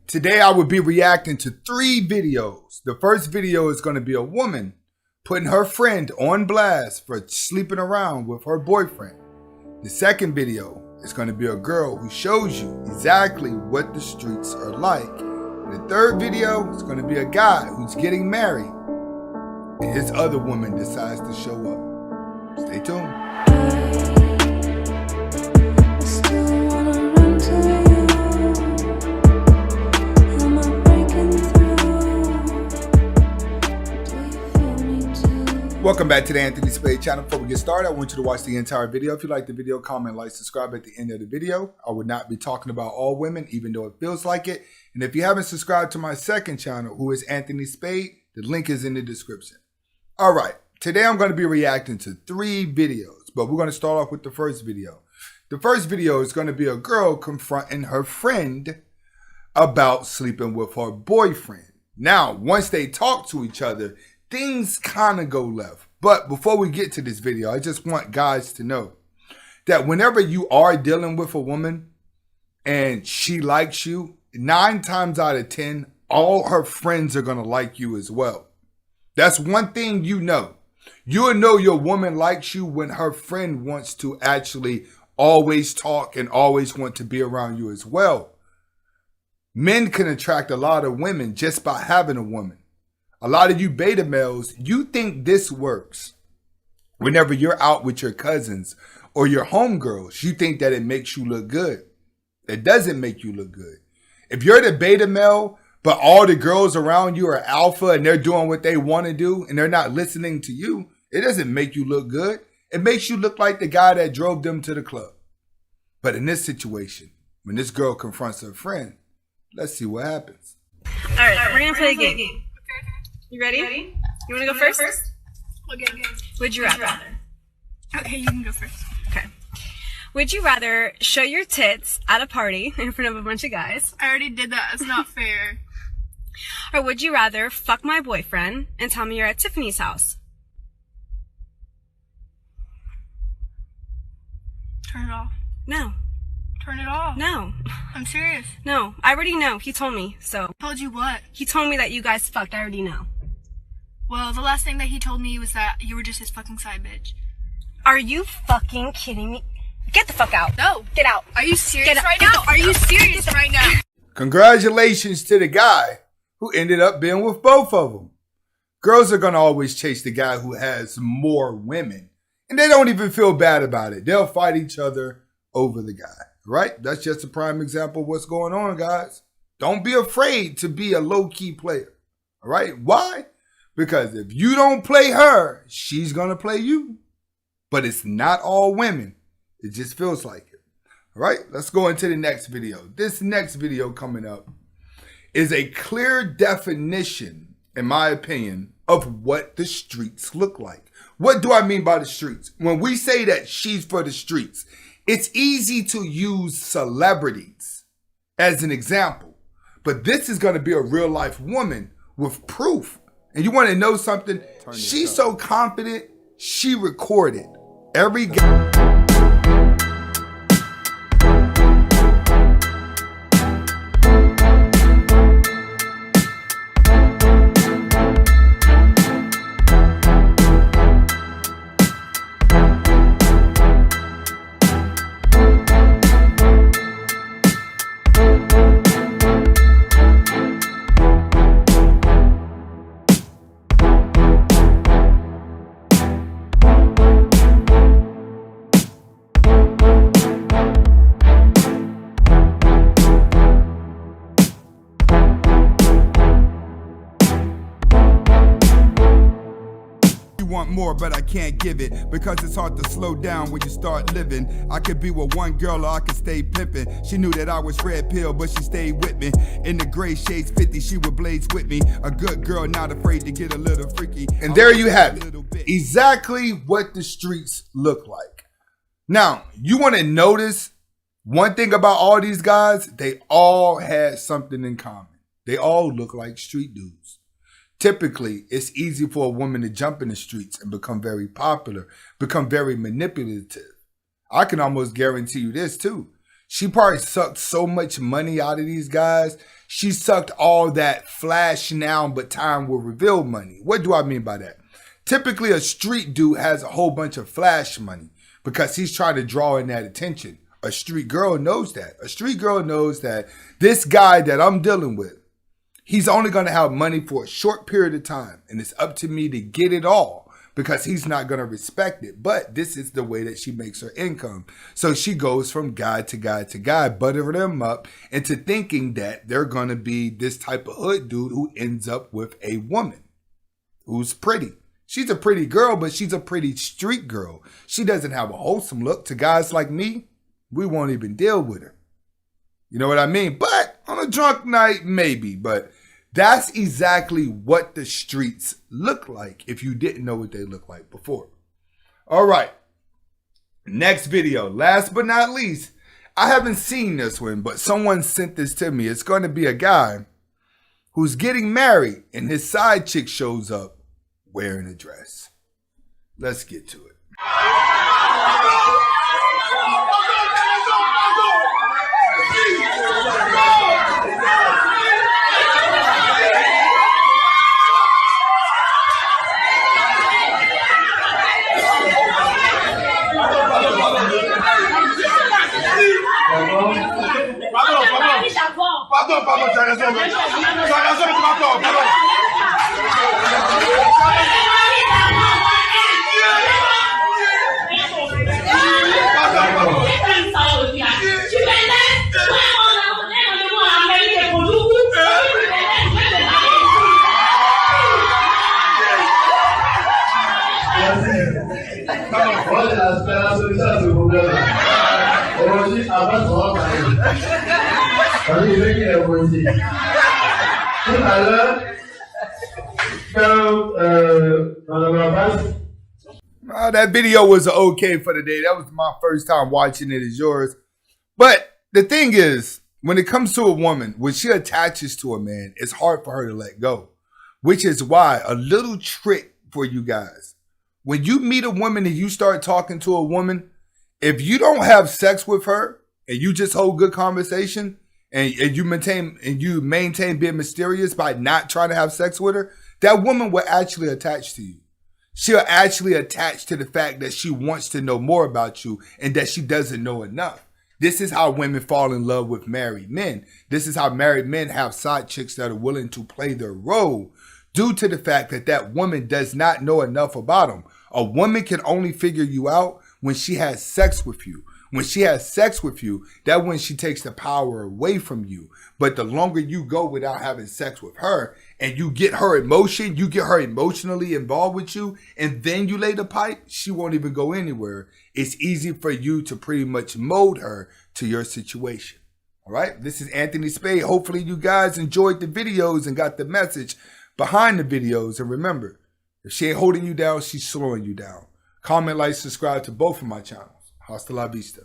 Today I will be reacting to 3 videos. The first video is going to be a woman putting her friend on blast for sleeping around with her boyfriend. The second video is going to be a girl who shows you exactly what the streets are like. And the third video is going to be a guy who's getting married and his other woman decides to show up. Stay tuned. Welcome back to the Anthony Spade channel. Before we get started, I want you to watch the entire video. If you like the video, comment, like, subscribe at the end of the video. I would not be talking about all women, even though it feels like it. And if you haven't subscribed to my second channel, who is Anthony Spade, the link is in the description. All right, today I'm going to be reacting to 3 videos, but we're going to start off with the first video. The first video is going to be a girl confronting her friend about sleeping with her boyfriend. Now, once they talk to each other, things kind of go left. But before we get to this video, I just want guys to know that whenever you are dealing with a woman and she likes you, 9 times out of 10, all her friends are going to like you as well. That's one thing you know. You'll know your woman likes you when her friend wants to actually always talk and always want to be around you as well. Men can attract a lot of women just by having a woman. A lot of you beta males, you think this works. Whenever you're out with your cousins or your homegirls, you think that it makes you look good. It doesn't make you look good. If you're the beta male, but all the girls around you are alpha and they're doing what they want to do and they're not listening to you, it doesn't make you look good. It makes you look like the guy that drove them to the club. But in this situation, when this girl confronts her friend, let's see what happens. All right, we're going to play a game. You ready? You want to go first? Okay. Would you rather? Okay, you can go first. Okay. Would you rather show your tits at a party in front of a bunch of guys? I already did that. It's not fair. Or would you rather fuck my boyfriend and tell me you're at Tiffany's house? Turn it off. No. Turn it off. No. I'm serious. No. I already know. He told me, so. Told you what? He told me that you guys fucked. I already know. Well, the last thing that he told me was that you were just his fucking side bitch. Are you fucking kidding me? Get the fuck out. No. Get out. Are you serious right Get now? Are you serious right now? Congratulations to the guy who ended up being with both of them. Girls are going to always chase the guy who has more women. And they don't even feel bad about it. They'll fight each other over the guy. Right? That's just a prime example of what's going on, guys. Don't be afraid to be a low-key player. All right? Why? Because if you don't play her, she's going to play you. But it's not all women. It just feels like it. All right? Let's go into the next video. This next video coming up is a clear definition, in my opinion, of what the streets look like. What do I mean by the streets? When we say that she's for the streets, it's easy to use celebrities as an example, but this is going to be a real life woman with proof. And you want to know something? She's so confident, she recorded every guy. Want more, but I can't give it because it's hard to slow down when you start living. I could be with one girl or I could stay pimping. She knew that I was red pill, but she stayed with me. In the gray shades 50, she would blaze with me. A good girl, not afraid to get a little freaky. And there you have it. Exactly what the streets look like. Now, you want to notice one thing about all these guys? They all had something in common. They all look like street dudes. Typically, it's easy for a woman to jump in the streets and become very popular, become very manipulative. I can almost guarantee you this too. She probably sucked so much money out of these guys. She sucked all that flash now, but time will reveal money. What do I mean by that? Typically, a street dude has a whole bunch of flash money because he's trying to draw in that attention. A street girl knows that. A street girl knows that this guy that I'm dealing with, he's only going to have money for a short period of time. And it's up to me to get it all because he's not going to respect it. But this is the way that she makes her income. So she goes from guy to guy to guy, butter them up into thinking that they're going to be this type of hood dude who ends up with a woman who's pretty. She's a pretty girl, but she's a pretty street girl. She doesn't have a wholesome look. To guys like me, we won't even deal with her. You know what I mean? But on a drunk night, maybe. But that's exactly what the streets look like if you didn't know what they look like before. All right. Next video. Last but not least, I haven't seen this one, but someone sent this to me. It's going to be a guy who's getting married and his side chick shows up wearing a dress. Let's get to it. Pardon, tu as raison, mais tu m'as tort, pardon. That video was okay for the day. That was my first time watching it as yours. But the thing is, when it comes to a woman, when she attaches to a man, it's hard for her to let go. Which is why a little trick for you guys. When you meet a woman and you start talking to a woman, if you don't have sex with her and you just hold good conversation and you maintain being mysterious by not trying to have sex with her, that woman will actually attach to you. She'll actually attach to the fact that she wants to know more about you and that she doesn't know enough. This is how women fall in love with married men. This is how married men have side chicks that are willing to play their role due to the fact that that woman does not know enough about them. A woman can only figure you out when she has sex with you. When she has sex with you, that's when she takes the power away from you. But the longer you go without having sex with her and you get her emotion, you get her emotionally involved with you, and then you lay the pipe, she won't even go anywhere. It's easy for you to pretty much mold her to your situation. All right, this is Anthony Spade. Hopefully you guys enjoyed the videos and got the message behind the videos. And remember, if she ain't holding you down, she's slowing you down. Comment, like, subscribe to both of my channels. Hasta la vista.